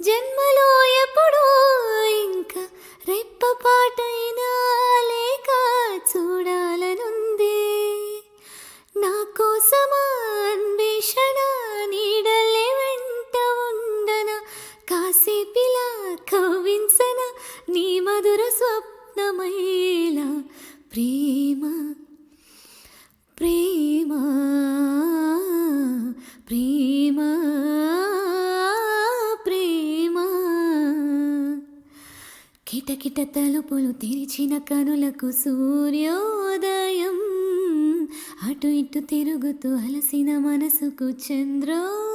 జన్మలో ఎప్పుడూ ఇంకా రెప్పపాటైనా లేక చూడాలనుంది. నా కోసమా అన్వేషణ నీడలే వెంట ఉండన కాసేపిలా కవ్వించన నీ మధుర స్వప్నమైలా ప్రేమ ప్రేమ ప్రేమ ప్రేమ. కిటకిట తలుపులు తెరిచిన కనులకు సూర్యోదయం, అటు ఇటు తిరుగుతూ అలసిన మనసుకు చంద్రోదయం.